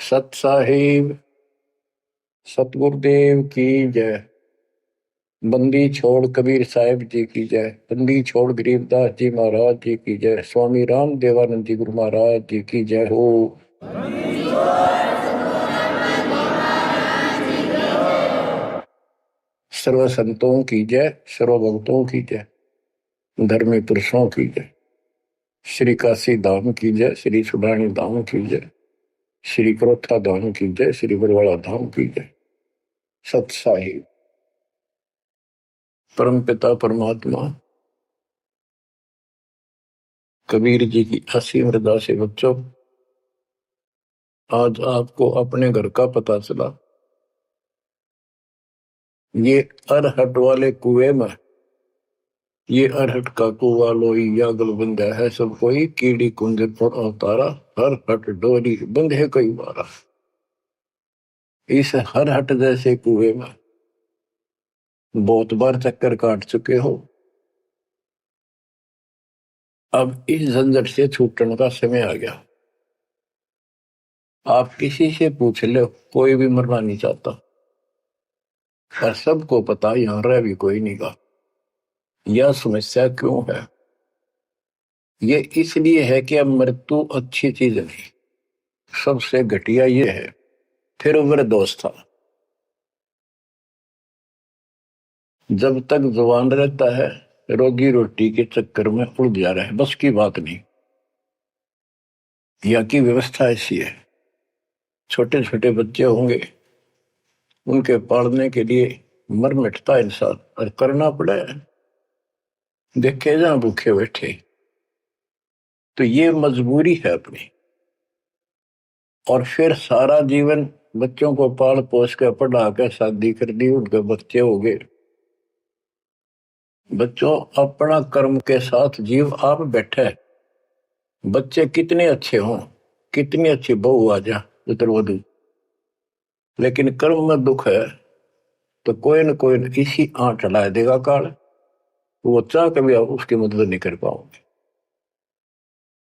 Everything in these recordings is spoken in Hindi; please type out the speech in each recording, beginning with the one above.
सत साहिब सतगुरुदेव की जय। बंदी छोड़ कबीर साहिब जी की जय। बंदी छोड़ गरीबदास जी महाराज जी की जय। स्वामी राम देवानंद जी गुरु महाराज जी की जय हो। सर्व संतों की जय, सर्व भक्तों की जय, धर्मी पुरुषों की जय। श्री काशी धाम की जय, श्री सुडानी धाम की जय, श्री क्रोथा धाम की जय, श्री बरवाड़ा धाम की जय। सत साहिब परम पिता परमात्मा कबीर जी की असीम हृदय से बच्चों, आज आपको अपने घर का पता चला। ये अरहट वाले कुएं में, ये अरहट का कुआ लोई यागल बंधा है सब कोई, कीड़ी कुंज पर अवतारा, हर हट डोरी बंधे कई बारा। इस हर हट जैसे कुएं में बहुत बार चक्कर काट चुके हो। अब इस झंझट से छूटने का समय आ गया। आप किसी से पूछ लो, कोई भी मरना नहीं चाहता, पर सबको पता यहां रह भी कोई नहीं गा। यह समस्या क्यों है? ये इसलिए है कि अब मृत्यु अच्छी चीज नहीं, सबसे घटिया ये है। फिर उम्र दोस्त था, जब तक जवान रहता है रोगी रोटी के चक्कर में उड़ जा रहा है, बस की बात नहीं। यहाँ की व्यवस्था ऐसी है, छोटे छोटे बच्चे होंगे, उनके पालने के लिए मर मिटता इंसान, और करना पड़े। देखे जहां भूखे बैठे, तो ये मजबूरी है अपनी। और फिर सारा जीवन बच्चों को पाल पोस कर पढ़ा कर शादी कर दी, उनके बच्चे हो गए। बच्चों, अपना कर्म के साथ जीव आप बैठे, बच्चे कितने अच्छे हों, कितनी अच्छी बहू आ जा पुत्रवधू, लेकिन कर्म में दुख है तो कोई न कोई इसी आंट चला देगा काल। वो चाह कभी आप उसकी मदद नहीं कर पाओगे,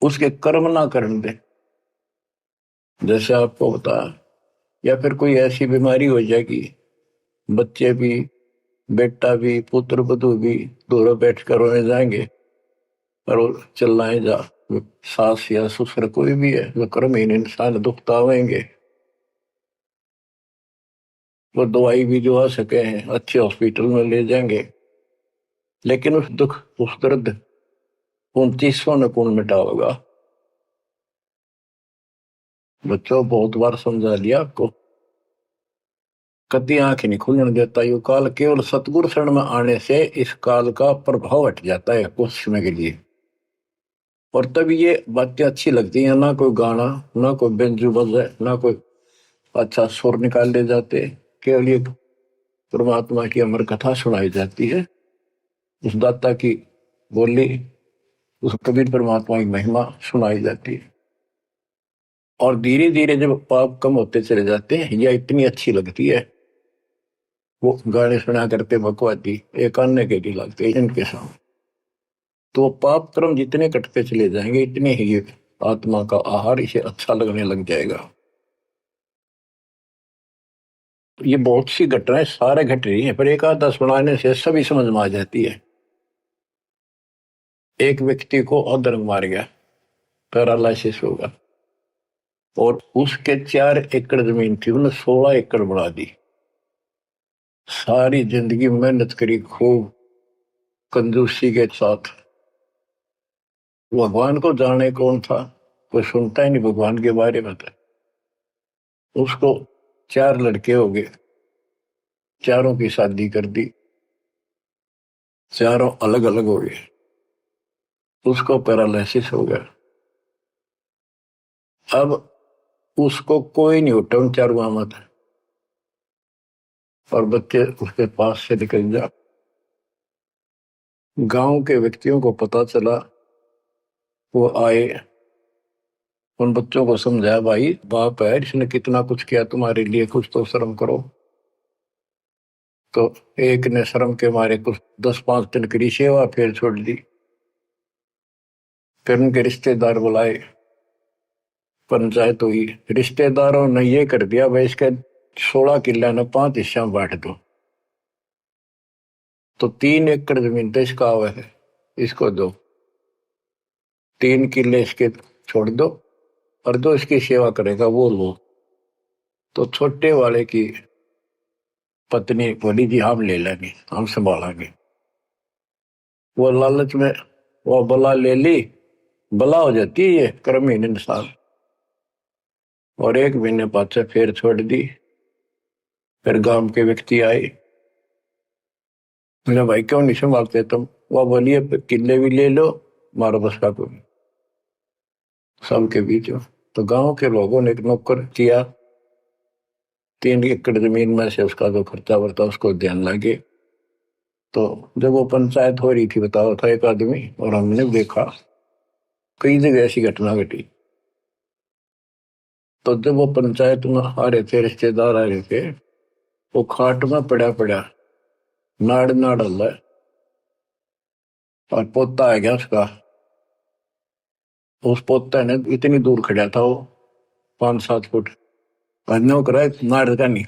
उसके कर्म ना करने दे। जैसे आपको बता, या फिर कोई ऐसी बीमारी हो जाएगी, बच्चे भी, बेटा भी, पुत्र वधू भी दोनों बैठ कर रोने जाएंगे, और वो चिल्लाए जा। सास या ससुर कोई भी है, वो कर्महीन इंसान दुखता होंगे। वो दवाई भी जो आ सके हैं अच्छे हॉस्पिटल में ले जाएंगे, लेकिन उस दुख उस दर्द 29 ने कौन मिटा होगा? बच्चों, बहुत बार समझा लिया आपको, कभी आंख नहीं खुलने देता यू काल। केवल सतगुरु शरण में आने से इस काल का प्रभाव हट जाता है कुछ समय के लिए, और तब ये बातें अच्छी लगती हैं। ना कोई गाना, ना कोई बेंजू बजे, ना कोई अच्छा सुर निकाल ले जाते, केवल ये परमात्मा की अमर कथा सुनाई जाती है, उस दाता की बोली, उस कबीर परमात्मा की महिमा सुनाई जाती है। और धीरे धीरे जब पाप कम होते चले जाते हैं, यह इतनी अच्छी लगती है। वो गाने सुना करते भगवती एक अन्य के लिए लगते इनके सामने, तो पाप कर्म जितने कटते चले जाएंगे, इतने ही ये आत्मा का आहार इसे अच्छा लगने लग जाएगा। ये बहुत सी घटनाएं सारे घट रही हैं, पर एक आधा सुनाने से सभी समझ में आ जाती है। एक व्यक्ति को अधर्म मार गया, पैरालिसिस होगा, और उसके 4 एकड़ जमीन थी, उन्हें 16 एकड़ बढ़ा दी। सारी जिंदगी मेहनत करी खूब कंजूसी के साथ। भगवान को जाने कौन था, कोई सुनता ही नहीं भगवान के बारे में। था उसको 4 लड़के हो गए, चारों की शादी कर दी, चारों अलग अलग हो गए, उसको पैरालिसिस हो गया। अब उसको कोई नहीं उठा उन चारों में, और बच्चे उसके पास से निकल जा। गांव के व्यक्तियों को पता चला, वो आए, उन बच्चों को समझाया, भाई बाप है, इसने कितना कुछ किया तुम्हारे लिए, कुछ तो शर्म करो। तो एक ने शर्म के मारे कुछ 10-5 दिन की सेवा फिर छोड़ दी। फिर उनके रिश्तेदार बुलाए, पंचायत हुई, रिश्तेदारों ने ये कर दिया भाई इसके 16 किले ने 5 हिस्सा बांट दो। तो 3 एकड़ जमीन तो इसका हुआ है, इसको दो, 3 किले इसके छोड़ दो, और जो इसकी सेवा करेगा वो लो। तो छोटे वाले की पत्नी बोली जी हम ले लेंगे, हम संभालेंगे। वो लालच में वो बला ले ली, बला हो जाती है ये क्रमहीन इंसान, और 1 महीने बाद से फिर छोड़ दी। फिर गांव के व्यक्ति आए, बोले भाई क्यों नहीं संभालते तुम? वो बोलिए किले भी ले लो, मारो बस का कोई सबके बीच में। तो गांव के लोगों ने एक नौकर किया, 3 एकड़ जमीन में से उसका जो खर्चा वर्ता उसको ध्यान लगे। तो जब वो पंचायत हो रही थी, बताओ था एक आदमी, और हमने देखा कई जगह ऐसी घटना घटी। तो जब वो पंचायत में आ रहे थे, रिश्तेदार आ रहे थे, वो खाट में पड़ा पड़ा नाड़ नाड़ हल्ला, और पोता आ गया उसका। उस पोता ने इतनी दूर खड़ा था वो, 5-7 फुट, नो करा नाड़ का नहीं,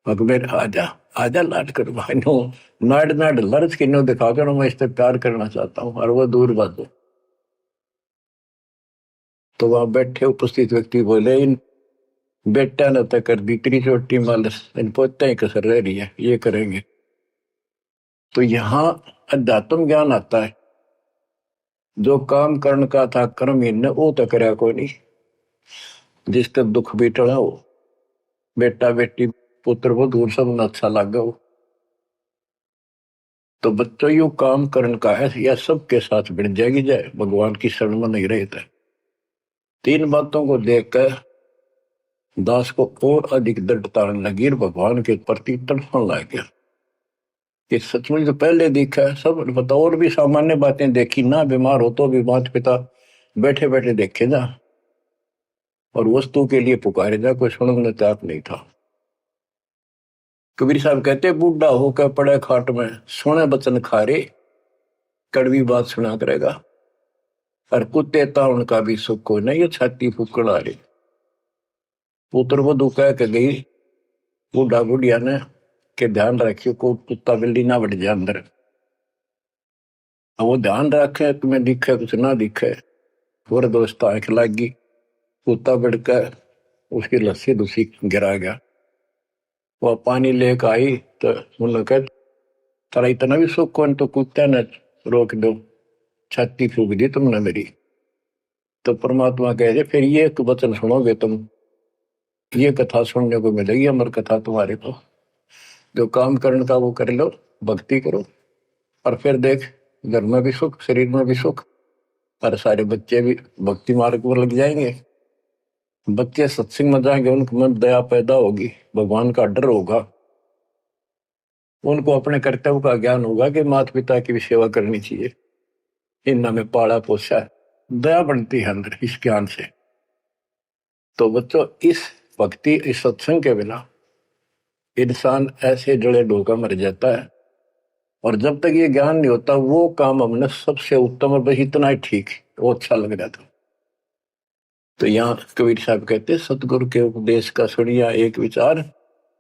अकबर आजा आजा लाट कर भाई नो, नाड़ नाड़ लर्ज की नो दिखा कर मैं इससे प्यार करना चाहता हूँ, और वो दूर बात। तो वहां बैठे उपस्थित व्यक्ति बोले इन बेटा ने तक कर दी इतनी छोटी मालस, इन पोते ही कसर रह रही है, ये करेंगे। तो यहाँ अध्यात्म ज्ञान आता है। जो काम करण का था कर्म इन वो तो करया कोई नहीं, जिसका दुख भी टला हो, बेटा बेटी पुत्र वो दूर सब न अच्छा लगा हो। तो बच्चों यू काम करण का है, यह सबके साथ बढ़ जाएगी जाए, भगवान की शरण में नहीं रहता। 3 बातों को देखकर दास को और अधिक दृढ़ता लगी, भगवान के प्रति तड़फन लग गया कि सचमुच तो पहले देखा है सब बताओ, और भी सामान्य बातें देखी ना, बीमार हो तो भी माता पिता बैठे बैठे देखे जा, और वस्तु के लिए पुकारे जा, कोई सुनने तैयार नहीं था। कबीर साहब कहते बूढ़ा होकर पड़े खाट में, सोने बचन खारे, कड़वी बात सुना करेगा, और कुत्ते था उनका भी सुख को नहीं, ये छाती फूकड़ आ रही। पुत्र वधु कह के गई बूढ़ा बुढ़िया ने के ध्यान रखियो को कुत्ता बिल्ली ना बढ़ जाए अंदर। अब वो ध्यान रखे तुम्हें दिखे कुछ ना दिखे, और दोस्त आंख लागी, कुत्ता बढ़कर उसकी लस्सी दूसरी गिरा गया। वह पानी लेकर आई तो उन्होंने कहा तारा इतना भी सुख कौन, तो कुत्ते ने रोक दो, छाती फूक दी तुमने मेरी। तो परमात्मा कह रहे फिर ये एक वचन सुनोगे तुम, ये कथा सुनने को मिलेगी अमर कथा तुम्हारे को। जो काम करने का वो कर लो, भक्ति करो, और फिर देख घर में भी सुख, शरीर में भी सुख, और सारे बच्चे भी भक्ति मार्ग पर लग जाएंगे। बच्चे सत्संग में जाएंगे, उनके मन दया पैदा होगी, भगवान का डर होगा, उनको अपने कर्तव्य का ज्ञान होगा कि माता पिता की भी सेवा करनी चाहिए, इन्होंने में पाला पोसा है, दया बनती है अंदर इस ज्ञान से। तो बच्चों इस भक्ति इस सत्संग के बिना इंसान ऐसे जड़े डोका मर जाता है, और जब तक ये ज्ञान नहीं होता वो काम हमने सबसे उत्तम और बस इतना ही ठीक, वो अच्छा लग रहा था। तो यहाँ कबीर साहब कहते सतगुरु के उपदेश का सुनिया एक विचार,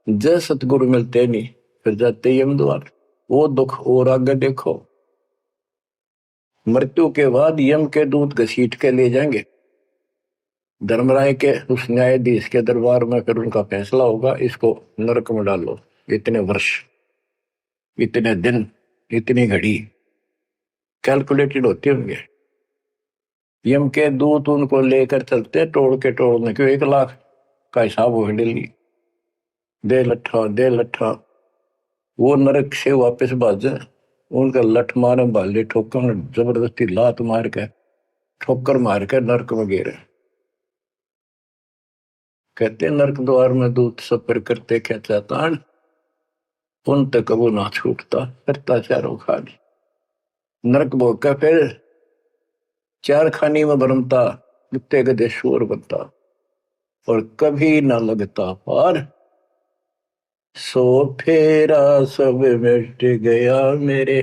जय सतगुरु मिलते नहीं फिर जाते यम द्वार। वो दुख और आगे देखो, मृत्यु के बाद यम के दूत घसीट के ले जाएंगे धर्मराय के उस न्यायाधीश के दरबार में, फिर उनका फैसला होगा इसको नरक में डालो, इतने वर्ष, इतने दिन, इतनी घड़ी कैलकुलेटेड होते होंगे। यम के दूत उनको लेकर चलते तोड़ के तोड़ने, क्यों 1 लाख का हिसाब हो डेली, दे लट्ठा दे लट्ठा। वो नरक से वापस भाजे, उनका लठ मारे भाले ठोकर, जबरदस्ती लात मार के ठोकर मार के नरक में गिरे। कहते नरक द्वार में दूत सफर करते क्या चातान, उन तक वो ना छूटता करता चारों खानी। नरक भोग का फिर 4 खानी में भरमता, कुत्ते गधे शोर बनता, और कभी ना लगता पार। सो फेरा सब मिट गया मेरे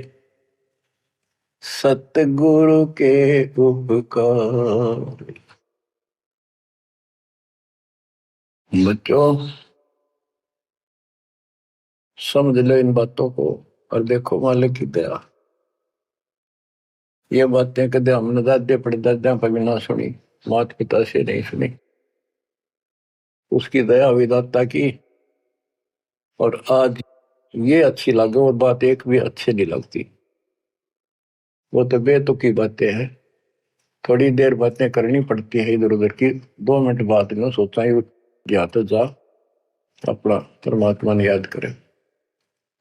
सतगुरु के उपकार। बच्चों समझ लो इन बातों को और देखो मालिक की दया। ये बातें कदे हमने दादे परदादा पर भी ना सुनी, माता पिता से नहीं सुनी। उसकी दया विदाता की। और आज ये अच्छी लगे और बात एक भी अच्छी नहीं लगती। वो तो बेतुकी बातें हैं। थोड़ी देर बातें करनी पड़ती है इधर उधर की, 2 मिनट बाद में सोचा ही जा तो जा अपना परमात्मा ने याद करे।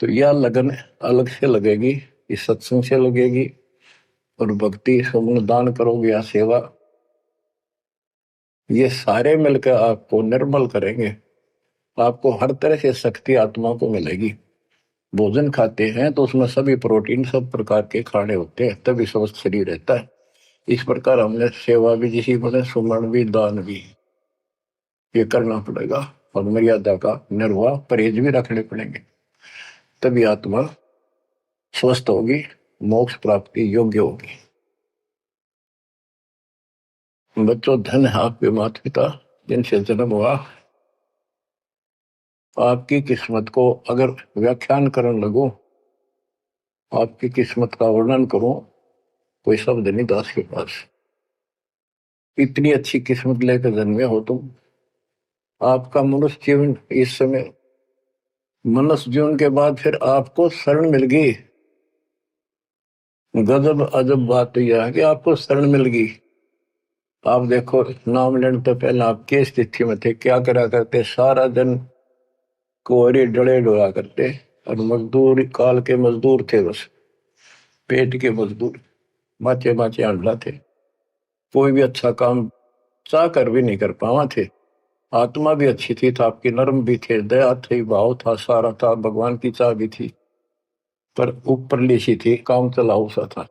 तो यह लगन अलग से लगेगी, इस सत्संग से लगेगी। और भक्ति सुमन दान करोगे या सेवा, ये सारे मिलकर आपको निर्मल करेंगे। आपको हर तरह से शक्ति आत्मा को मिलेगी। भोजन खाते हैं तो उसमें सभी प्रोटीन सब प्रकार के खाने होते हैं, तभी स्वस्थ शरीर रहता है। इस प्रकार हमने सेवा भी जिसी बने, सुमन भी, दान भी, ये करना पड़ेगा। और मर्यादा का निर्वाह परहेज भी रखने पड़ेंगे, तभी आत्मा स्वस्थ होगी, मोक्ष प्राप्ति योग्य होगी। बच्चों धन है आपके माता पिता जिनसे जन्म हुआ। आपकी किस्मत को अगर व्याख्यान करने लगो, आपकी किस्मत का वर्णन करो, कोई शब्द नहीं दास के पास। इतनी अच्छी किस्मत लेकर जन्मे हो तुम। आपका मनुष्य जीवन इस समय, मनुष्य जीवन के बाद फिर आपको शरण मिल गई। गजब अजब बात यह है कि आपको शरण मिल गई। आप देखो नाम लेने तो पहले आप किस स्थिति में थे, क्या करा करते, सारा दिन कोहरे डले डोला करते और मजदूर, काल के मजदूर थे, बस पेट के मजदूर, बाचे बाचे अंडा थे। कोई भी अच्छा काम चाह कर भी नहीं कर पावा थे। आत्मा भी अच्छी थी, था आपकी नर्म भी थे, दया थी, भाव था, सारा था, भगवान की चाह भी थी, पर ऊपरली सी थी, काम चलाऊ सा था।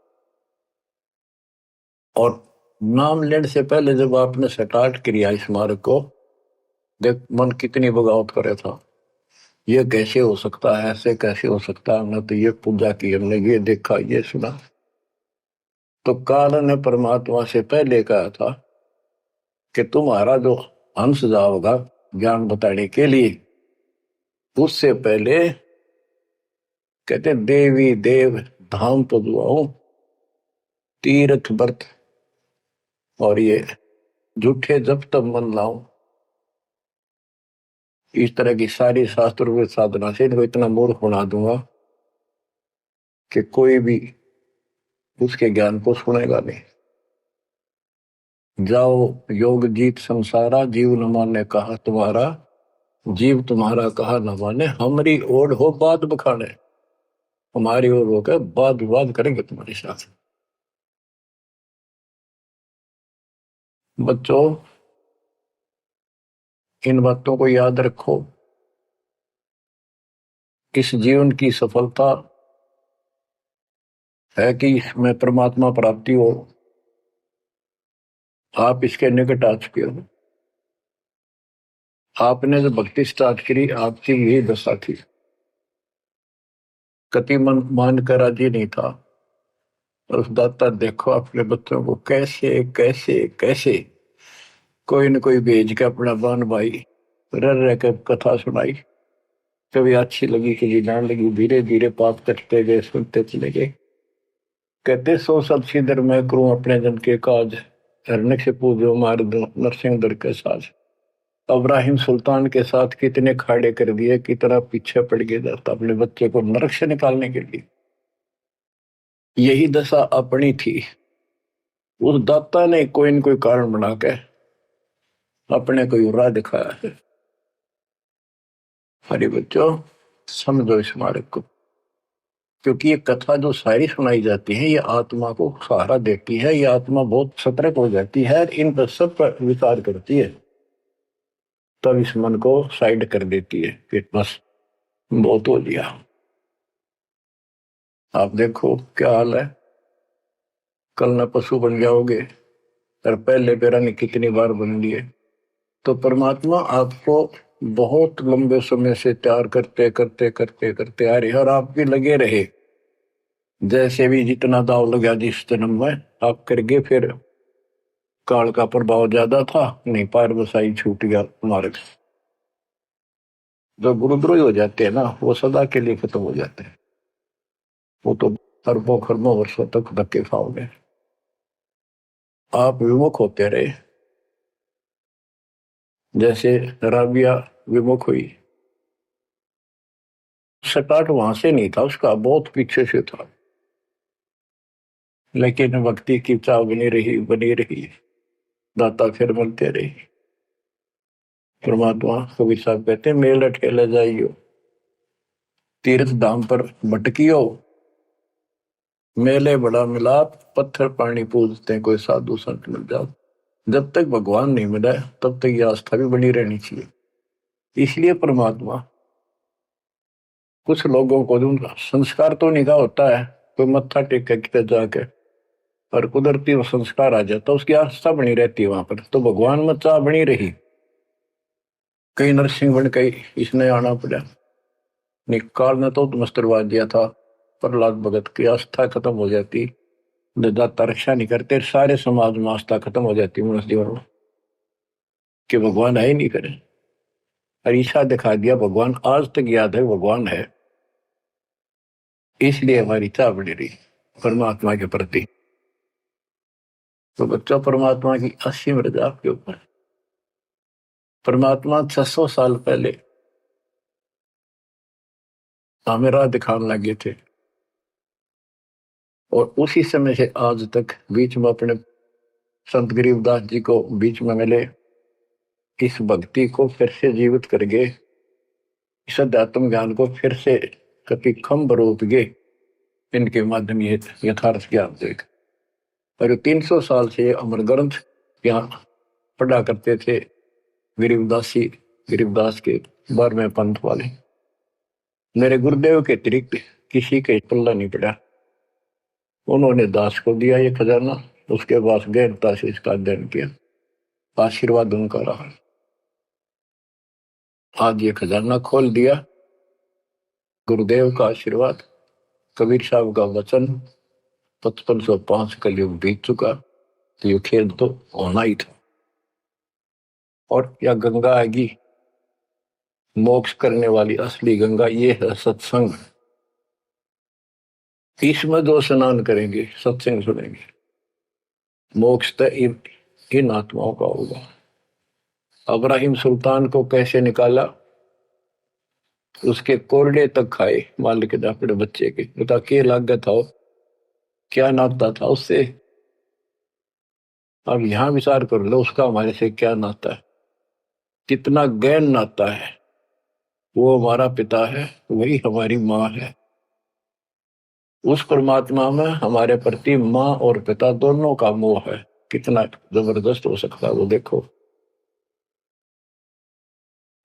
और नाम लेने से पहले जब आपने स्टार्ट किया इस मार्ग को, देख मन कितनी बगावत करे था। ये कैसे हो सकता है, ऐसे कैसे हो सकता है, हमने तो ये पूजा की, हमने ये देखा, ये सुना। तो काल ने परमात्मा से पहले कहा था कि तुम्हारा जो हंस जाओगा ज्ञान बताने के लिए, उससे पहले कहते देवी देव धाम तो दुआओ, तीर्थ व्रत और ये झूठे जब तब मन लाओ। इस तरह की सारी शास्त्र साधना से इनको इतना मूर्ख बना दूंगा कि कोई भी उसके ज्ञान को सुनेगा नहीं। जाओ योग जीत संसारा, जीव न माने कहा तुम्हारा, जीव तुम्हारा कहा न माने, हमारी ओर हो बात बखाने। हमारी ओर होकर बात विवाद करेंगे तुम्हारे साथ। बच्चों इन बातों को याद रखो। इस जीवन की सफलता है कि इसमें परमात्मा प्राप्ति हो। आप इसके निकट आ चुके हो। आपने जो भक्ति स्टार्ट करी, आपकी यही दशा थी। कति मन मान कर राजी नहीं था। और उस दाता देखो अपने बच्चों को कैसे कैसे कैसे कोई न कोई भेज के अपना बहन भाई रह रह कर कथा सुनाई। कभी अच्छी लगी, कभी ना लगी, धीरे धीरे पाप कटते गए, सुनते चले गए। कहते सो सब सिदर मैं करूं अपने जन के काज, हरनक से पूजो मार दो नरसिंह दर के साज। इब्राहिम सुल्तान के साथ कितने खाड़े कर दिए, कितना पीछे पड़ गया जाता अपने बच्चे को नरक से निकालने के लिए। यही दशा अपनी थी। उस दाता ने कोई न कोई कारण बना के अपने को राह दिखाया है। हरे बच्चों समझो इस मार्ग को, क्योंकि ये कथा जो सारी सुनाई जाती है, ये आत्मा को सहारा देती है। ये आत्मा बहुत सतर्क हो जाती है, इन पर सब पर विचार करती है, तब इस मन को साइड कर देती है कि बस बहुत हो लिया। आप देखो क्या हाल है, कल न पशु बन जाओगे और पहले बेरा ने कितनी बार बन लिए। तो परमात्मा आपको बहुत लंबे समय से तैयार करते करते करते करते आ रहे और आप भी लगे रहे। जैसे भी जितना दाव लगा जिस जन्म में आप कर गए, फिर काल का प्रभाव ज्यादा था, नहीं पार बसाई छूट गया मार्ग। जो गुरुद्रोही हो जाते हैं ना, वो सदा के लिए खत्म हो जाते हैं। वो तो अरबों खरबों वर्षों तक धक्के खाओगे। आप विमुख होते रहे, जैसे राबिया विमुख हुई। स्टार्ट वहां से नहीं था उसका, बहुत पीछे से था, लेकिन भक्ति की चाह बनी रही बनी रही, दाता फिर मिलते रही। परमात्मा कबीर साहब कहते हैं, मेल अठेला जाइयो, तीर्थ धाम पर भटकियो, मेले बड़ा मिलाप, पत्थर पानी पूजते हैं, कोई साधु संत मिल जाओ। जब तक भगवान नहीं मिला तब तक ये आस्था भी बनी रहनी चाहिए। इसलिए परमात्मा कुछ लोगों को जो संस्कार तो निकाह होता है, कोई मत्था टेक के कितने जाके, और कुदरती वो संस्कार आ जाता, उसकी आस्था बनी रहती है वहां पर, तो भगवान में चाह बनी रही। कई नरसिंह बन कई इसने आना पड़ा, निकाल ने तो मस्तरवा दिया था, प्रहलाद भगत की आस्था खत्म हो जाती, दाता रक्षा नहीं करते, सारे समाज में आस्था खत्म हो जाती मनुष्य जीवन में, कि भगवान है ही नहीं करे। और ईशा दिखा दिया, भगवान आज तक याद है, भगवान है। इसलिए हमारी चाह बनी रही परमात्मा के प्रति। तो बच्चा, परमात्मा की असीम रजा आपके ऊपर। परमात्मा 600 साल पहले हमें राह दिखाने लगे थे, और उसी समय से आज तक बीच में अपने संत गरीबदास जी को बीच में मिले, इस भक्ति को फिर से जीवित करके, इस अध्यात्म ज्ञान को फिर से कभी खम्भ रूप गे, इनके माध्यम ये यथार्थ ज्ञान देख। और 300 साल से अमर ग्रंथ यहाँ पढ़ा करते थे गरीबदासी, गरीबदास के 12वें पंथ वाले। मेरे गुरुदेव के अतिरिक्त किसी के पल्ला नहीं पड़ा। उन्होंने दास को दिया ये खजाना, उसके बाद गहनता से इसका अध्ययन किया, आशीर्वाद उनका रहा। आज ये खजाना खोल दिया, गुरुदेव का आशीर्वाद, कबीर साहब का वचन, 5505 कलयुग बीत चुका, तो ये खेल तो होना ही था। और या गंगा आएगी, मोक्ष करने वाली असली गंगा ये है सत्संग। इसमें जो स्नान करेंगे, सत्संग सुनेंगे, मोक्ष तो इन आत्माओं का होगा। अब्राहिम सुल्तान को कैसे निकाला, उसके कोरडे तक खाए मालिक ने अपने बच्चे के, बता के लागत था, क्या नाता था उससे। अब यहां विचार कर लो, उसका हमारे से क्या नाता है, कितना गहन नाता है। वो हमारा पिता है, वही हमारी माँ है। उस परमात्मा में हमारे प्रति माँ और पिता दोनों का मोह है, कितना जबरदस्त हो सकता है वो देखो।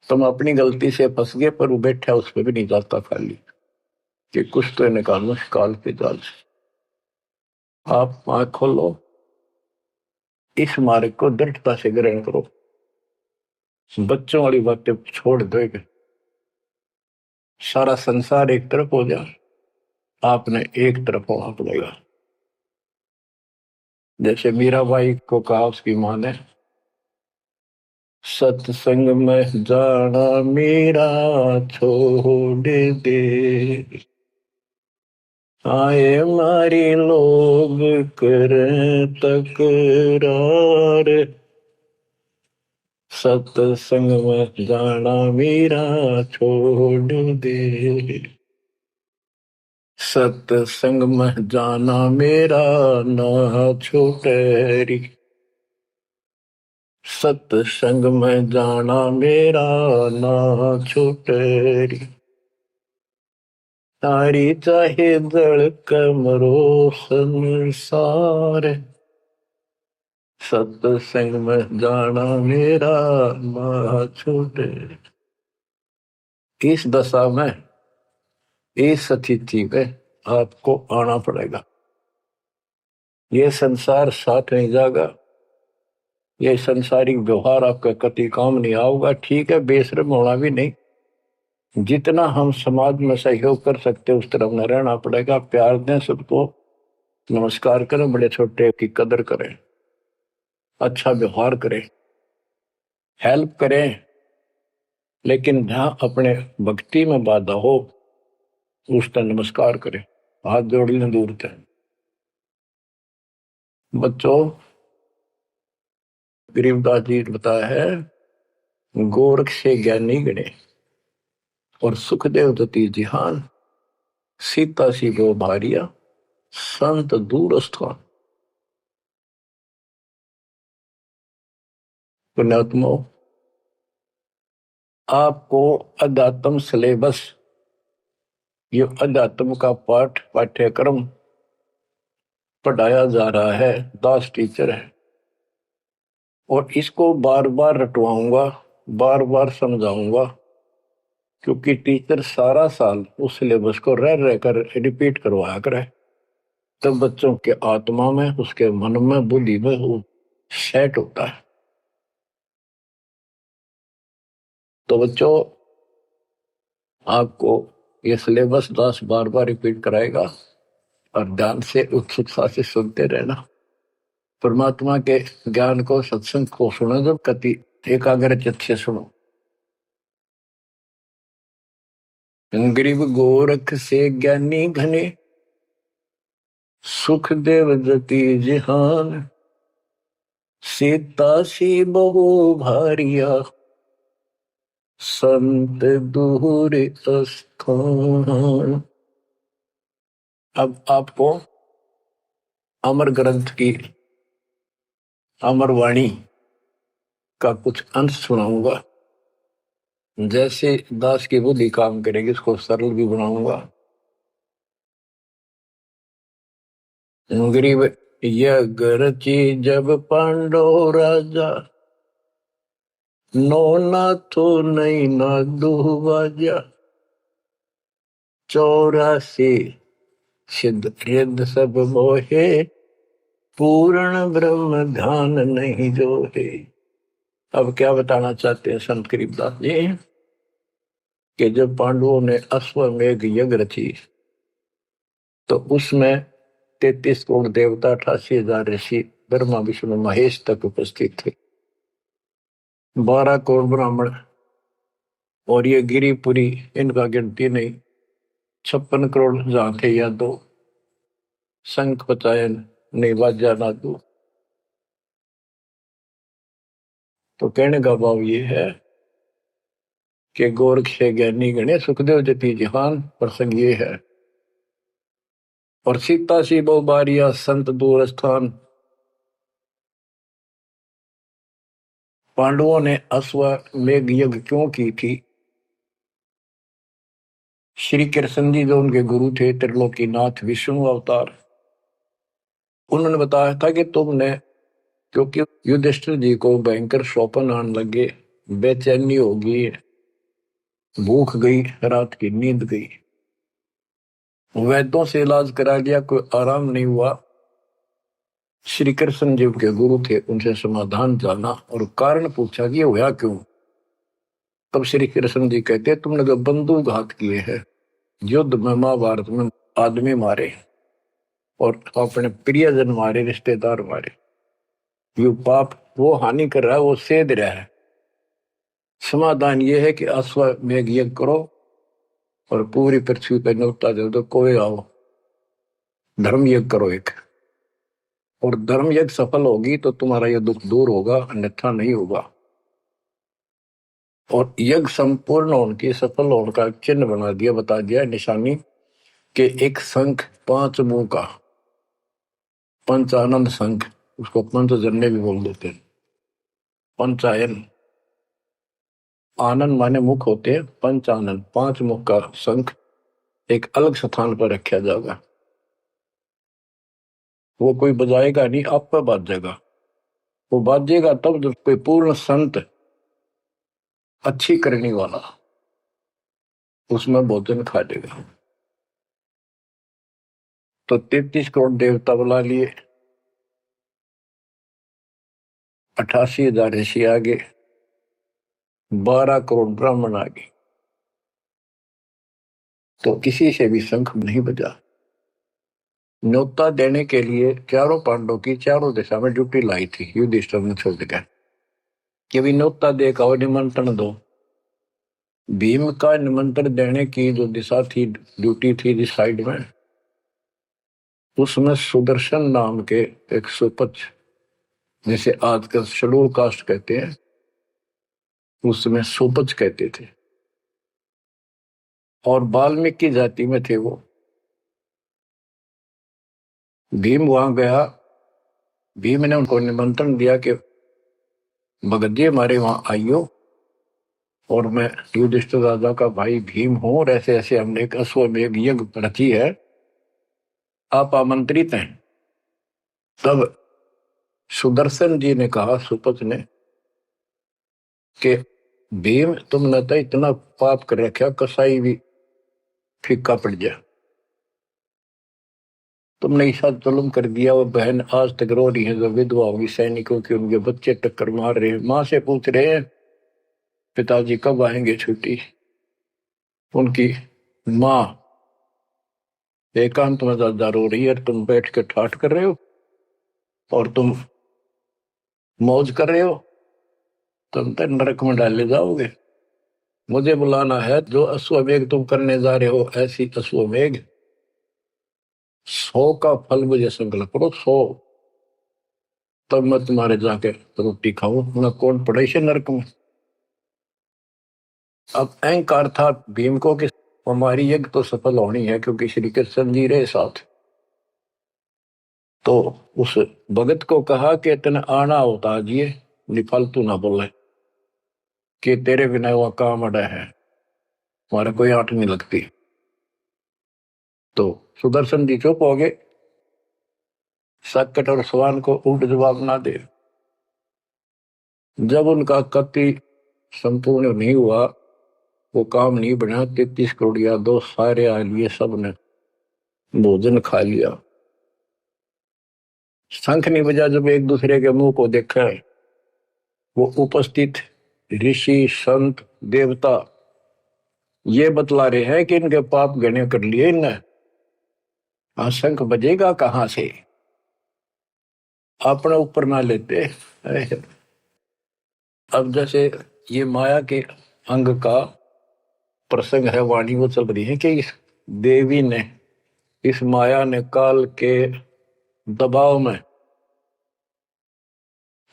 तुम अपनी गलती से फंस गए, पर वो बैठा उस पर भी नहीं जाता खाली, कि कुछ तो निकालो काल के जाल से। आप आंख खोलो, इस मार्ग को दृढ़ता से ग्रहण करो, बच्चों वाली बातें छोड़ दोगे, सारा संसार एक तरफ हो जाए, आपने एक तरफ होना पड़ेगा। जैसे मीराबाई को कहा उसकी मां ने, सत्संग में जाना मेरा छोड़ दे, आए मारी लोग कर तकरार, सत्संग में जाना मेरा छोड़ दे, सत्संग में जाना मेरा ना छूटे, सत्संग में जाना मेरा ना छूटे, तारी चाहे जड़ कमरो संसार, सत्संग में जाना मेरा ना छूटे। इस दशा में, इस स्थिति में आपको आना पड़ेगा। ये संसार साथ नहीं जाएगा, ये संसारिक व्यवहार आपका कति काम नहीं आऊगा। ठीक है, बेशर्म होना भी नहीं, जितना हम समाज में सहयोग कर सकते उस तरफ में रहना पड़ेगा। प्यार दें सबको, नमस्कार करें, बड़े छोटे की कदर करें, अच्छा व्यवहार करें, हेल्प करें, लेकिन जहां अपने भक्ति में बाधा हो उसका नमस्कार करे, हाथ जोड़ लें दूर थे। बच्चों, गरीबदास जी ने बताया है, गोरख से ज्ञानी गणे और सुखदेव दती जिहान, सीता सी गो भारिया संत दूर स्थान। पुण्यात्मो, आपको अध्यात्म सिलेबस, ये अध्यात्म का पाठ्यक्रम पढ़ाया जा रहा है, दास टीचर है, और इसको बार बार रटवाऊंगा, बार बार समझाऊंगा, क्योंकि टीचर सारा साल उस सिलेबस को रह रहकर रिपीट करवाया करे, तब बच्चों के आत्मा में, उसके मन में, बुद्धि में वो सेट होता है। तो बच्चों, आपको ये सिलेबस दास बार बार रिपीट कराएगा और ध्यान से उत्सुकता से सुनते रहना। परमात्मा के ज्ञान को, सत्संग को सुनो, जब कति एकाग्र चित्त से सुनो। गरीब गोरख से ज्ञानी घने, सुख देव जति जिहान, सीता सी बहु भारिया संत दूर स्थान। अब आपको अमर ग्रंथ की अमर वाणी का कुछ अंश सुनाऊंगा। जैसे दास की बुद्धि काम करेगी, इसको सरल भी बनाऊंगा। गरीब यज्ञ रची जब पांडव राजा, नो नाथो नहीं ना दुबाजा, 84 सिद्ध रिद्ध सब मोहे, पूर्ण ब्रह्म ध्यान नहीं जोहे। अब क्या बताना चाहते हैं संत गरीबदास जी, कि जब पांडवों ने अश्वमेघ यज्ञ रची तो उसमें 33 करोड़ देवता, 88,000 ऋषि, ब्रह्मा विष्णु महेश तक उपस्थित थे, 12 करोड़ ब्राह्मण, और ये गिरिपुरी, इनका गिनती नहीं, 56 करोड़ जहां थे या दो, शंख पचायन नहीं बाजा नादू। तो कहने का भाव ये है कि गोरख से ज्ञानी गणे, सुखदेव जति जिहान, प्रसंग ये है। और सीता सी बहु बारिया संत दूर स्थान। पांडवों ने अश्वमेघ यज्ञ क्यों की थी? श्री कृष्ण जी जो उनके गुरु थे, त्रिलोकीनाथ विष्णु अवतार, उन्होंने बताया था कि तुमने, क्योंकि युधिष्ठिर जी को भयंकर स्वप्न आने लगे, बेचैनी होगी, भूख गई, रात की नींद गई, वैद्यों से इलाज करा लिया, कोई आराम नहीं हुआ। श्री कृष्ण जी के गुरु थे, उनसे समाधान जाना और कारण पूछा कि होया क्यों। तब श्री कृष्ण जी कहते, तुमने जो बंदूक घात किए हैं, युद्ध में, महाभारत में आदमी मारे और अपने प्रियजन मारे, रिश्तेदार मारे, ये पाप वो हानि कर रहा है, वो सेध रहा है। समाधान ये है कि अश्वमेघ यज्ञ करो और पूरी पृथ्वी पर न्योता दे दो, कोई आओ, धर्म यज्ञ करो एक, और धर्म यज्ञ सफल होगी तो तुम्हारा यह दुख दूर होगा, अन्यथा नहीं होगा। और यज्ञ संपूर्ण होने की, सफल होने का चिन्ह बना दिया, बता दिया निशानी, कि एक शंख 5 मुंह का, पंचानन शंख, उसको पंचजन्य भी बोल देते हैं। पंचायन, आनंद माने मुख होते हैं, पंचानन 5 मुख का शंख एक अलग स्थान पर रखा जाएगा। वो कोई बजाएगा नहीं, आप पर बाजेगा। वो बाजेगा तब जब कोई पूर्ण संत, अच्छी करने वाला उसमें भोजन खा लेगा। तो 33 करोड़ देवता बुला लिए, 88,000 ऋषि आगे, 12 करोड़ ब्राह्मण आगे, तो किसी से भी शंख नहीं बजा। न्योता देने के लिए चारों पांडवों की चारों दिशा में ड्यूटी लाई थी युधिष्ठिर ने छोड़ दिया कि भी न्योता देकर निमंत्रण दो। भीम का निमंत्रण देने की जो दिशा थी, ड्यूटी थी जिस साइड में, उसमें सुदर्शन नाम के एक सुपच, जिसे आजकल शेड्यूल कास्ट कहते हैं, उसमें सुपच कहते थे, और वाल्मीकि जाति में थे वो। भीम वहां गया। भीम ने उनको निमंत्रण दिया कि भगत जी हमारे वहां आइयो, और मैं युधिष्ठिर राजा का भाई भीम हूं, और ऐसे ऐसे हमने एक अश्वमेध यज्ञ रची है, आप आमंत्रित हैं। तब सुदर्शन जी ने कहा, सुपच ने, कि भीम तुमने तो इतना पाप कर रखा, कसाई भी फीका पड़ जाए। तुमने ऐसा जुल्म कर दिया, वो बहन आज तक रो रही है जो विधवा होगी सैनिकों की, उनके बच्चे टक्कर मार रहे हैं, माँ से पूछ रहे हैं पिताजी कब आएंगे छुट्टी। उनकी माँ एकांत में ज्यादा रो रही है, तुम बैठ के ठाठ कर रहे हो और तुम मौज कर रहे हो, तुम तो नरक में डाले जाओगे। मुझे बुलाना है, जो अश्वमेघ तुम करने जा रहे हो, ऐसी अश्वमेघ 100 का फल मुझे संकल्प करो, 100, तब मैं तुम्हारे जाके रोटी खाऊं, मैं कौन पड़े से नरक में। अब अहंकार था भीम को कि हमारी यज्ञ तो सफल होनी है, क्योंकि श्री कृष्ण जी रहे साथ। तो उस भगत को कहा कि तेने आना होता जी, निफालतू ना बोले कि तेरे बिना वह काम अड़ा है, हमारे कोई आंट नहीं लगती। तो सुदर्शन जी चुप हो गए, सकट और सवाल को उल्ट जवाब ना दे। जब उनका कति संपूर्ण नहीं हुआ, वो काम नहीं बना, 33 करोड़ यादव सारे आ लिए, सब ने भोजन खा लिया, शंख नहीं बजा। जब एक दूसरे के मुंह को देखा, वो उपस्थित ऋषि संत देवता ये बतला रहे हैं कि इनके पाप गणे कर लिए इनने। शंख बजेगा कहां से, अपने ऊपर ना लेते। अब जैसे ये माया के अंग का प्रसंग है, वाणी वो चल रही है कि इस देवी ने, इस माया ने काल के दबाव में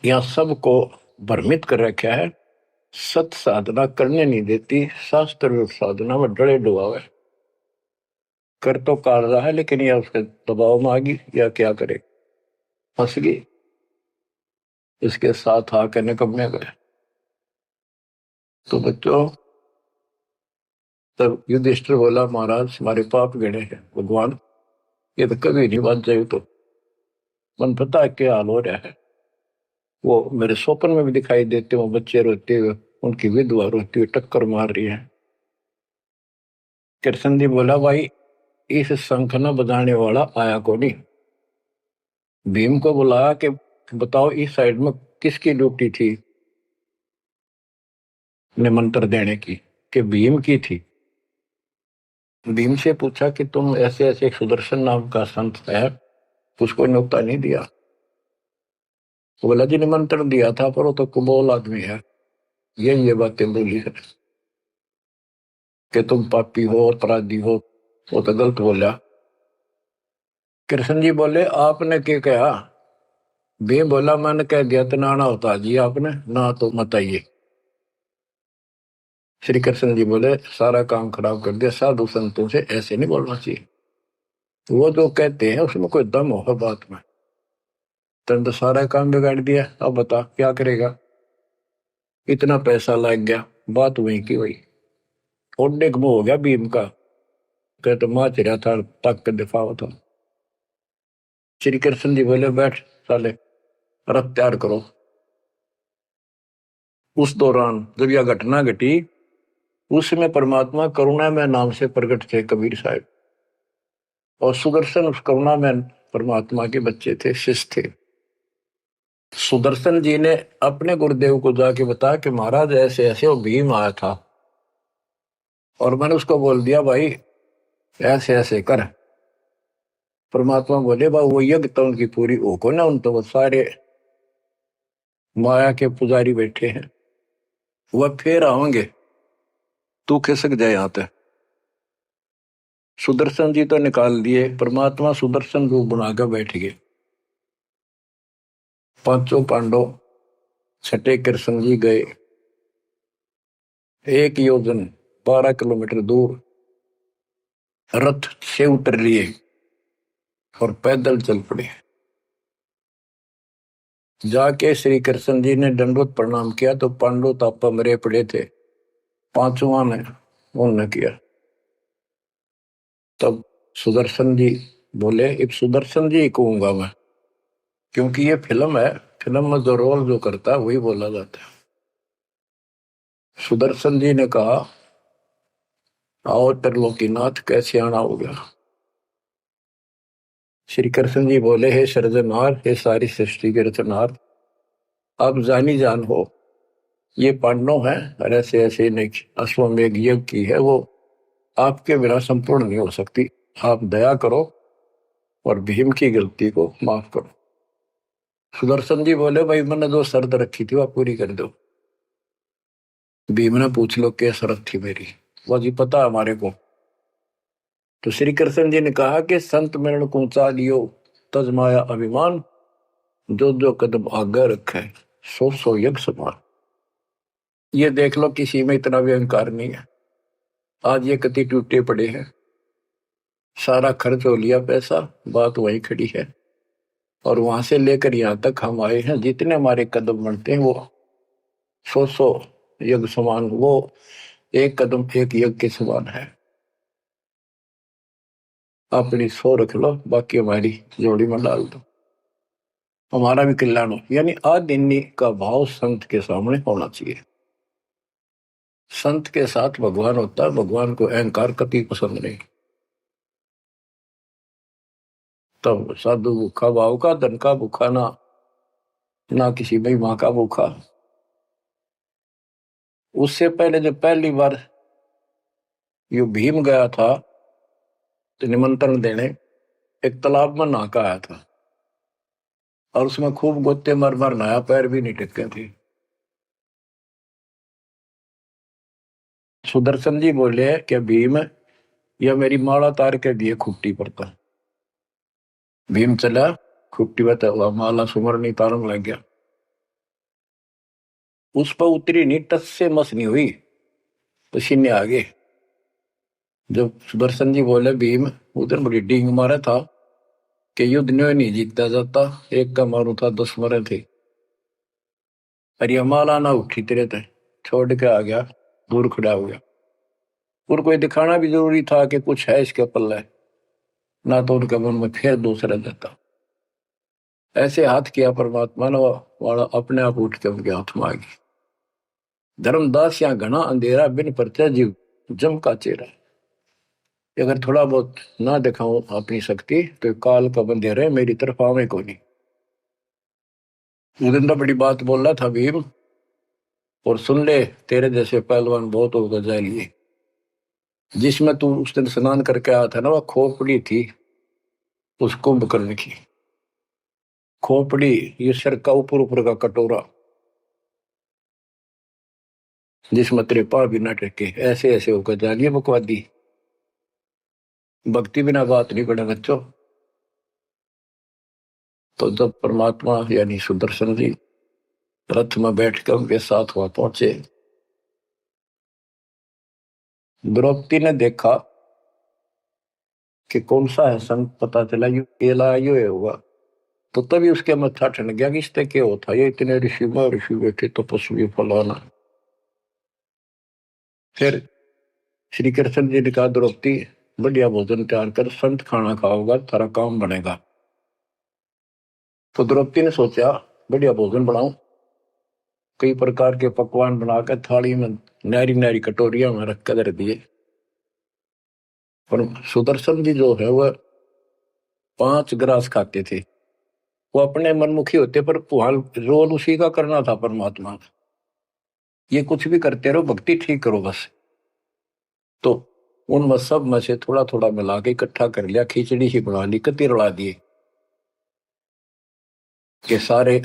यह सबको भ्रमित कर रखा है, सत साधना करने नहीं देती, शास्त्र साधना में डरे डुबावे। कर तो काट रहा है, लेकिन यह उसके दबाव में आ गई, या क्या करे, फंस गई, इसके साथ आकर निकम्मे गए। तो बच्चों, तब युधिष्ठिर बोला, महाराज हमारे पाप गिने हैं भगवान, ये तो कभी नहीं बच जाए। तो मन पता है क्या हाल हो रहा है, वो मेरे स्वप्न में भी दिखाई देते, वो बच्चे रोते हुए, उनकी विधवा रोती हुई टक्कर मार रही है। कृष्ण जी बोला, भाई इस शंख न बजाने वाला आया को नहीं। भीम को बुलाया कि बताओ इस साइड में किसकी ड्यूटी थी निमंत्रण देने की, कि भीम की थी। भीम से पूछा कि तुम ऐसे ऐसे सुदर्शन नाम का संत है, उसको न्योता नहीं दिया। तो बोला, जी निमंत्रण दिया था, पर वो तो कुबोल आदमी है, ये बातें बोली है कि तुम पापी हो, अपराधी हो, वो तो गलत बोला। कृष्ण जी बोले, आपने क्या कहा। भीम बोला, मैंने कह दिया तो नाना होता जी, आपने ना तो मत आइए। श्री कृष्ण जी बोले, सारा काम खराब कर दिया, साधु संतों से ऐसे नहीं बोलना चाहिए, वो जो कहते हैं उसमें कोई दम हो बात में। तुम तो सारा काम बिगाड़ दिया, अब बता क्या करेगा। इतना पैसा लग गया, बात वही की वही, ओडे मुंह हो गया भीम का, कहते माँ चिरा था तक के दिफा था। श्री कृष्ण जी बोले, बैठ साले, रथ तैयार करो। उस दौरान जब यह घटना घटी, उसमें परमात्मा करुणा में नाम से प्रकट थे कबीर साहब, और सुदर्शन उस करुणा में परमात्मा के बच्चे थे, शिष्य थे। सुदर्शन जी ने अपने गुरुदेव को जाके बताया कि महाराज ऐसे ऐसे वो भीम आया था, और मैंने उसको बोल दिया भाई ऐसे ऐसे कर। परमात्मा बोले, बा वो यज्ञ तो उनकी पूरी हो को ना, उन तो वो सारे माया के पुजारी बैठे हैं, वह फिर आओगे। तू खिसक जाए यहाँ पे। सुदर्शन जी तो निकाल दिए, परमात्मा सुदर्शन रूप बनाकर बैठ गए। पांचों पांडव छठे कृष्ण जी गए 1 योजन 12 किलोमीटर दूर, रथ से उतर लिए और पैदल चल पड़े। जाके श्री कृष्ण जी ने दंडवत प्रणाम किया तो पांडव तापा मरे पड़े थे, पांचवा ने उन्होंने किया। तब सुदर्शन जी बोले, अब सुदर्शन जी कहूंगा मैं, क्योंकि ये फिल्म है, फिल्म में जो रोल जो करता है वही बोला जाता है। सुदर्शन जी ने कहा, आओ त्रिलोकीनाथ, कैसे आना हो गया। श्री कृष्ण जी बोले, हे सृजनहार, हे सारी सृष्टि के रचनहार, आप जानी जान हो, ये पांडव है और ऐसे ऐसे नहीं, अश्वमेघ यज्ञ की है, वो आपके बिना संपूर्ण नहीं हो सकती। आप दया करो और भीम की गलती को माफ करो। सुदर्शन जी बोले, भाई मैंने जो शर्त रखी थी वह पूरी कर दो। भीम ने पूछ लो क्या शर्त थी मेरी, वो जी पता हमारे को। तो श्री कृष्ण जी ने कहा कि संत मरण को चा लियो तज माया अभिमान, जो जो कदम आगे रखे सो सो यज्ञ समान। ये देख लो किसी में इतना भी अहंकार नहीं है। आज ये कति टूटे पड़े हैं, सारा खर्च हो लिया पैसा, बात वहीं खड़ी है। और वहां से लेकर यहाँ तक हम आए हैं, जितने हमारे कदम बढ़ते हैं वो सौ सौ यज्ञ समान, वो एक कदम एक यज्ञ के समान है। अपनी सौ रख लो, बाकी हमारी जोड़ी में डाल दो, हमारा भी कल्याण हो। यानी आदिन्य का भाव संत के सामने होना चाहिए। संत के साथ भगवान होता है, भगवान को अहंकार कभी पसंद नहीं। तब साधु भूखा भाव का, धन का भूखा ना, ना किसी महिमा का भूखा। उससे पहले जब पहली बार यू भीम गया था तो निमंत्रण देने, एक तालाब में नहा आया था और उसमें खूब गोते मर मर नहाया, पैर भी नहीं टिके थे। सुदर्शन जी बोले कि भीम, यह मेरी माला तार के दिए खुट्टी पर था। भीम चला, खुट्टी पर हुआ माला सुमरनी तारन लग गया। उस पर उतरी नहीं, टस से मस नहीं हुई, पसीने आ गए। जब सुदर्शन जी बोले, भीम उधर बड़ी डींग मारा था कि युद्ध नहीं जीता जाता, एक का मारू था 10 मरे थे। अरे माला ना उठी तेरे थे, छोड़ के आ गया, दूर खड़ा हो गया। और कोई दिखाना भी जरूरी था कि कुछ है इसके पल्ले, ना तो उनके मन में फिर दूसरा देता। ऐसे हाथ किया परमात्मा ने, वाला अपने आप उठ के उनके हाथ में आ गई। धर्मदास या घना अंधेरा, बिन परचा जीव जम का चेहरा। अगर थोड़ा बहुत ना दिखाऊं अपनी शक्ति तो काल का बंधेरा मेरी तरफ आवे को नहीं। उस दिन तो बड़ी बात बोल रहा था भीम, और सुन ले, तेरे जैसे पहलवान बहुत होगा जाए लिए। जिसमें तू उस दिन स्नान करके आया था ना, वह खोपड़ी थी उस कुंभकर्ण की। खोपड़ी, ये सिर का ऊपर ऊपर का कटोरा, जिसमें तेरे पाँव भी न टेके, ऐसे ऐसे होकर जानिए बकवादी। भक्ति बिना बात नहीं बने बच्चों। तो जब परमात्मा यानी सुदर्शन जी रथ में बैठकर उनके साथ वहां पहुंचे, द्रौपदी ने देखा कि कौन सा है संत, पता चला यू केला यू होगा। तो तभी उसके मत्था ठन गया कि इससे क्या होता, ये इतने ऋषि बैठे तपस्वी फलाना। फिर श्री कृष्ण जी ने कहा, द्रौपदी बढ़िया भोजन तैयार कर, संत खाना खाओगा थारा काम बनेगा। तो द्रौपदी ने सोचा बढ़िया भोजन बनाऊं, कई प्रकार के पकवान बनाकर थाली में नारी नारी कटोरिया में रख कर दिए। पर सुदर्शन जी जो है वह 5 ग्रास खाते थे। वो अपने मनमुखी होते, पर रोल उसी का करना था परमात्मा का। ये कुछ भी करते रहो, भक्ति ठीक करो बस। तो उन सब में से थोड़ा थोड़ा मिला के इकट्ठा कर लिया, खिचड़ी ही बना ली, कति रला दिए कि सारे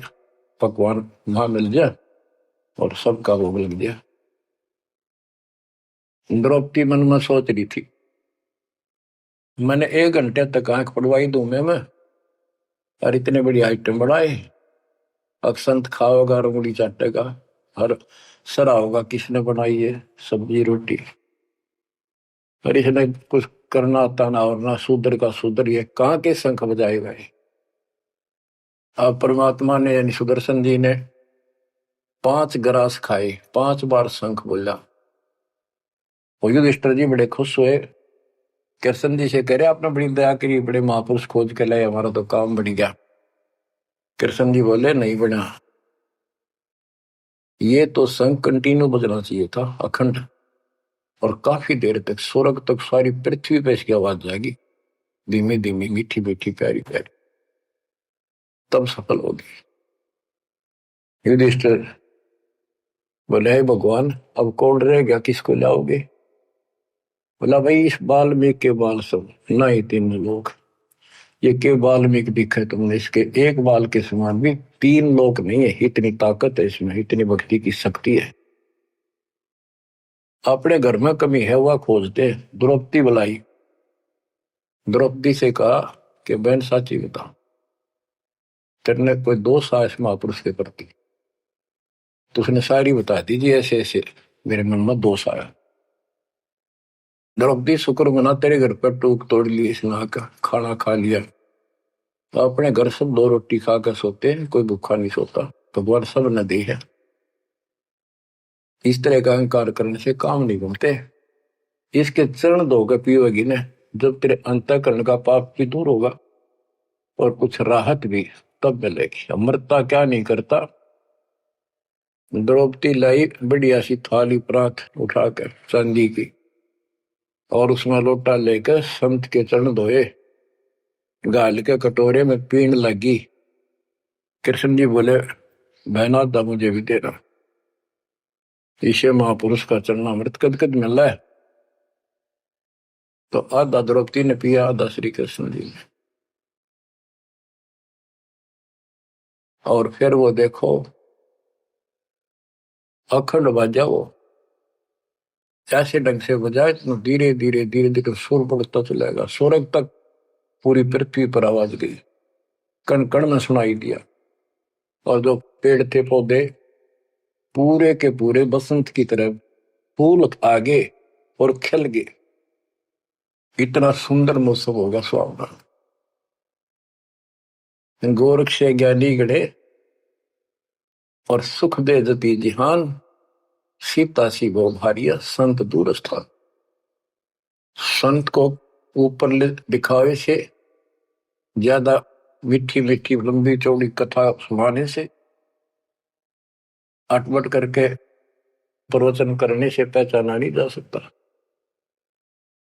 पकवान वहां मिल जाए और सबका भोग लग गया। द्रौपदी मन में सोच रही थी, मैंने 1 घंटे तक आंख पड़वाई दूं मैं और इतने बड़ी आइटम बढ़ाए। अक्षंत खाओगा, रंगुली चाटेगा और सरा होगा किसने बनाई है सब्जी रोटी। और इसने कुछ करना आता ना, और ना शूद्र का शूद्र, ये कहाँ के शंख बजाएगा ये। अब परमात्मा ने यानी सुदर्शन जी ने 5 ग्रास खाए, 5 बार शंख बोला। वो युधिष्ठिर जी बड़े खुश हुए, कृष्ण जी से कह रहे आपने बड़ी दया करी, बड़े महापुरुष खोज के लाए, हमारा तो काम बन गया। कृष्ण जी बोले नहीं बना, ये तो शंख कंटिन्यू बजना चाहिए था, अखंड, और काफी देर तक स्वर्ग तक सारी पृथ्वी पे इसकी आवाज जाएगी, धीमी धीमी मीठी मीठी प्यारी प्यारी, तब सफल होगी। युधिष्ठिर बोले हे भगवान अब कौन रह गया, किसको लाओगे। बोला भाई इस वाल्मीकि के बाल सब ना ही 3 लोग, ये के वाल्मीकि दिखे तुमने, इसके एक बाल के समान भी 3 लोग नहीं है, इतनी ताकत है इसमें, इतनी भक्ति की शक्ति है। अपने घर में कमी है वह खोजते। द्रौपदी बुलाई, द्रौपदी से कहा कि बहन साची बता, तेरे कोई दोष आया इस महापुरुष के प्रति। तो उसने सारी बता दीजिए, ऐसे ऐसे मेरे मन में दोष आया। द्रौपदी शुक्र मना तेरे घर पर टूक तोड़ ली, इसने खाना खा लिया। तो अपने घर सब 2 रोटी खाकर सोते हैं, कोई भूखा नहीं सोता, भगवान सब न दी है। इस तरह का अहंकार करने से काम नहीं बनते। इसके चरण धोकर पियोगी ने, जब तेरे अंतःकरण का पाप भी दूर होगा और कुछ राहत भी तब मिलेगी। अमृता क्या नहीं करता। द्रौपदी लाई बढ़िया सी थाली प्रात उठाकर चांदी की, और उसमें लोटा लेकर संत के चरण धोए, गाल के कटोरे में पीण लगी। कृष्ण जी बोले बहना दा मुझे भी देना, इसे महापुरुष का चरणामृत कद कद मिल रहा है। तो आधा द्रौपदी ने पिया, आधा श्री कृष्ण जी ने। और फिर वो देखो अखंड बाजा, वो ऐसे ढंग से बजाए तो धीरे धीरे धीरे धीरे सुर बढ़ता चलेगा, स्वर्ग तक पूरी पृथ्वी पर आवाज गई, कण कण में सुनाई दिया। और जो पेड़ थे पौधे पूरे के पूरे बसंत की तरह फूल आगे और खिल गए, इतना सुंदर मौसम होगा सुहावना। गोरख से ज्ञानी गढ़े और सुख दे जती जिहान, सीता सी वो भारिया संत दूर स्थान। संत को ऊपर दिखावे से ज्यादा मीठी मीठी लंबी चौड़ी कथा सुनाने से, अटपट करके प्रवचन करने से पहचाना नहीं जा सकता।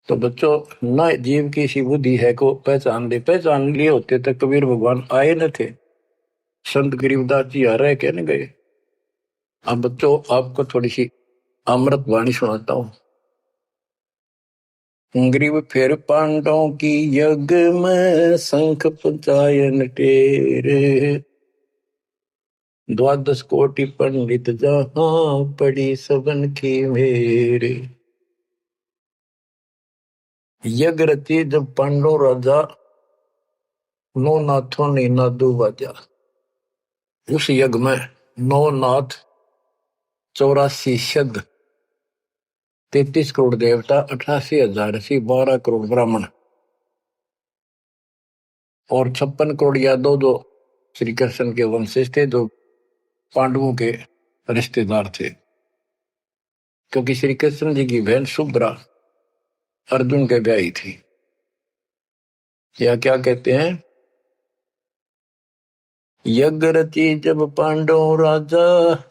तो बच्चों न जीव की सी बुद्धि है को पहचान लिए होते तो कबीर भगवान आए न थे, संत गरीबदास जी आ रहे कहने गए। अब बच्चों आपको थोड़ी सी अमृत वाणी सुनाता हूं। ग्रीव फिर पांडवों की यज्ञ में शंख पंचायन टेरे, 12 कोटि पंडित जहां पड़ी सबन की मेरे। यज्ञ रची जब पांडव राजा, नौ नाथों ने नादू बाजा। उस यज्ञ में 9 नाथ, 84 शब्द, 33 करोड़ देवता, 88,000 ऋषि, 12 करोड़ ब्राह्मण और 56 करोड़ यादव जो श्री कृष्ण के वंशज थे, जो पांडवों के रिश्तेदार थे। क्योंकि श्री कृष्ण जी की बहन सुभद्रा अर्जुन के ब्याही थी। या क्या कहते हैं, यज्ञ रची जब पांडव राजा,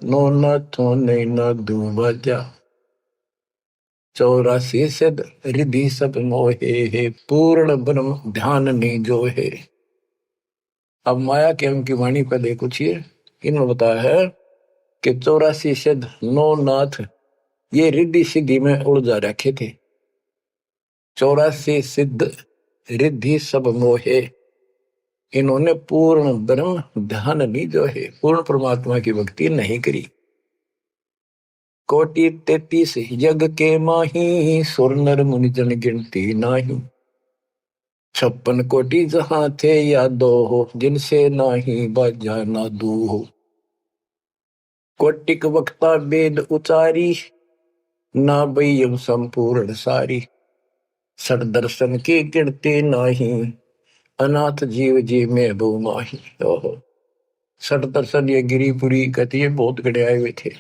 नौ नाथों ने नादू बाजा। 84 सिद्ध रिधि सब मोहे, पूर्ण ब्रह्म ध्यान नहीं जो है। अब माया के उनकी वाणी पर देखो छिए, इन्होंने बताया है कि 84 सिद्ध 9 नाथ ये रिद्धि सिद्धि में उलझा रखे थे। 84 सिद्ध रिद्धि सब मोहे, इन्होंने पूर्ण ब्रह्म ध्यान नहीं जो है, पूर्ण परमात्मा की भक्ति नहीं करी। कोटि 33 यज्ञ के माही, सुर नर मुनि जन गिनती नाही। 56 कोटि जहां थे यादो हो, जिनसे नाही बाजा नादू हो। कोटिक वक्ता वेद उचारी, ना बयम संपूर्ण सारी। सठ दर्शन की गिनती नाही, अनाथ जीव जी में बो माही। ओहो, सठ दर्शन ये गिरिपुरी कहती है बहुत गड़े आए हुए थे,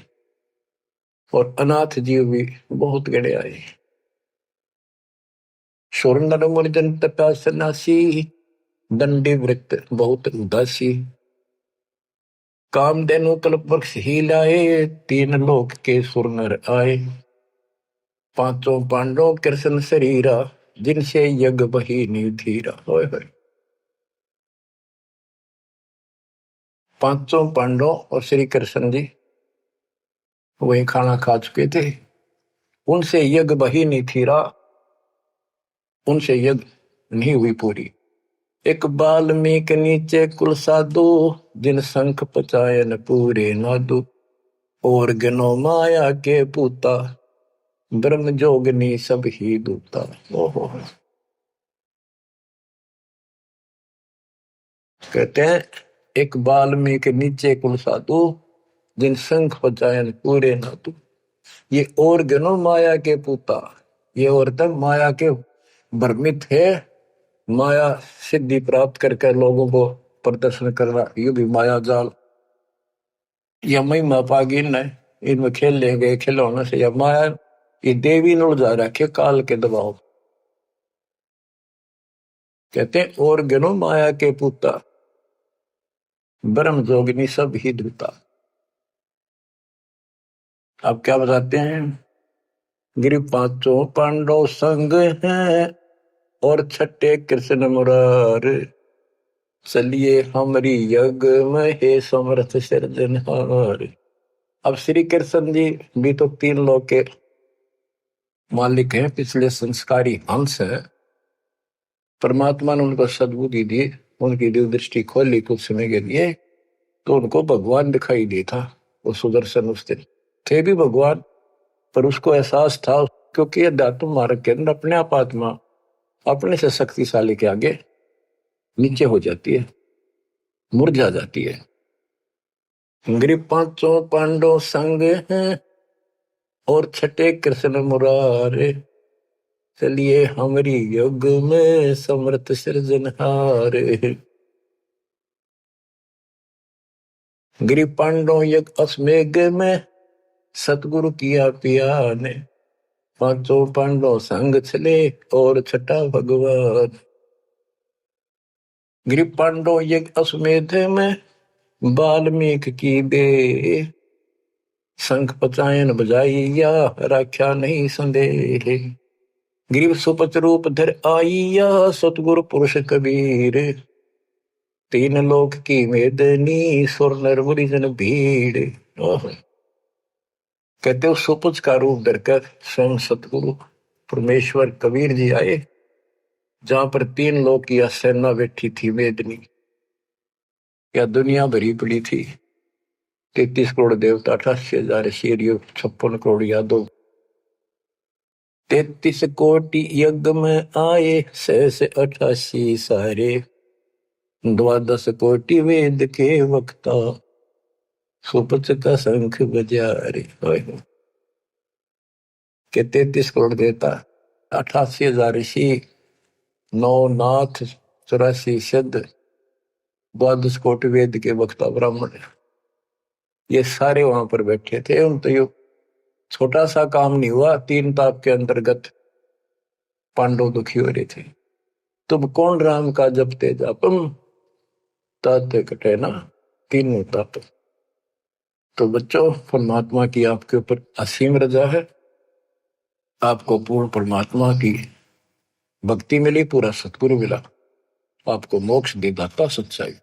और अनाथ जीव भी बहुत गड़े आए। सुर नर मुनि जन तपा सन्यासी, दंडी वृत्त बहुत उदासी। कामधेनु कल्प वृक्ष ही लाए, तीन लोक के सुर नर आए। पांचों पांडव कृष्ण शरीरा, जिनसे यज्ञ बही निधीरा। होय होय, पांचों पांडव और श्री कृष्ण जी वही खाना खा चुके थे, उनसे यज्ञ बही नहीं थीरा, उनसे यज्ञ नहीं हुई पूरी। एक बाल्मीक नीचे कुल साधु, जिन शंख पचायन पूरे नादु। और गनो माया के पूता, ब्रह्म जोगनी सब ही दूता। ओहो, कहते हैं एक बाल्मीक नीचे कुल साधु, जिन शंख पचायन पूरे नादु। ये और गनो माया के पूता, ये औरतें माया के भ्रमित है, माया सिद्धि प्राप्त करके लोगों को प्रदर्शन करना, ये भी माया जाल। या महिमा पागी न इनमें खेल लेंगे खिलौने से, या माया ये देवी ने उलझा रखे काल के दबाव। कहते हैं और गनो माया के पूता, ब्रह्म जोगिनी सब ही दूता। अब क्या बताते हैं, गिरि पांचों पांडव संग हैं, और छठे कृष्ण मुरार। चलिए हमारी यज्ञ में हे समर्थ सिरजनहार। अब श्री कृष्ण जी भी तो तीन लोक के मालिक हैं, पिछले संस्कारी हंस है। परमात्मा ने उनको सद्बुद्धि दी, उनकी दिव्य दृष्टि खोली कुछ समय के लिए, तो उनको भगवान दिखाई दे था। वो सुदर्शन उस दिन थे भी भगवान, पर उसको एहसास था, क्योंकि अध्यात्म मार्ग के अंदर अपने आप आत्मा अपने से शक्तिशाली के आगे नीचे हो जाती है, मुरझा जाती है। गिरि पांचों पांडव संग हैं, और छठे कृष्ण मुरारे। चलिए हमारी युग में समर्थ सृजनहार। गिरि पांडव यज्ञ अश्वमेघ में, सतगुरु किया पिया ने। पांचों पांडव संग चले, और छठा भगवान। गिरि पांडव यज्ञ अश्वमेध में, वाल्मीकि की बे। शंख पचायन बजाइया, राख्या नहीं संदेह। गिरिव सुपच रूप धर आइया, सतगुरु पुरुष कबीर। तीन लोक की मेदनी, सुर नर मुनि जन भीड़। कहते हो सुपच का रूप धरकर स्वयं सतगुरु परमेश्वर कबीर जी आए, जहां पर तीन लोक की सेना बैठी थी मेदनी, या दुनिया भरी पड़ी थी। 33 करोड़ देवता, 88,000 शेरियो, 56 करोड़ यादव। 33 कोटि यज्ञ में आए, 688 सारे। 12 कोटि वेद के वक्ता, सुपच का शंख बजा रे। के 33 करोड़ देवता, 88,000 ऋषि, 9 नाथ, 84 सिद्ध, 12 कोटि वेद के वक्ता ब्राह्मण, ये सारे वहां पर बैठे थे। उन तो ये छोटा सा काम नहीं हुआ, 3 ताप के अंतर्गत पांडव दुखी हो रहे थे। तुम कौन राम का जपते जापम, ताते कटे ना तीनों ताप। तो बच्चों, परमात्मा की आपके ऊपर असीम रजा है, आपको पूर्ण परमात्मा की भक्ति मिली, पूरा सतगुरु मिला, आपको मोक्ष दे दाता सच्चाई।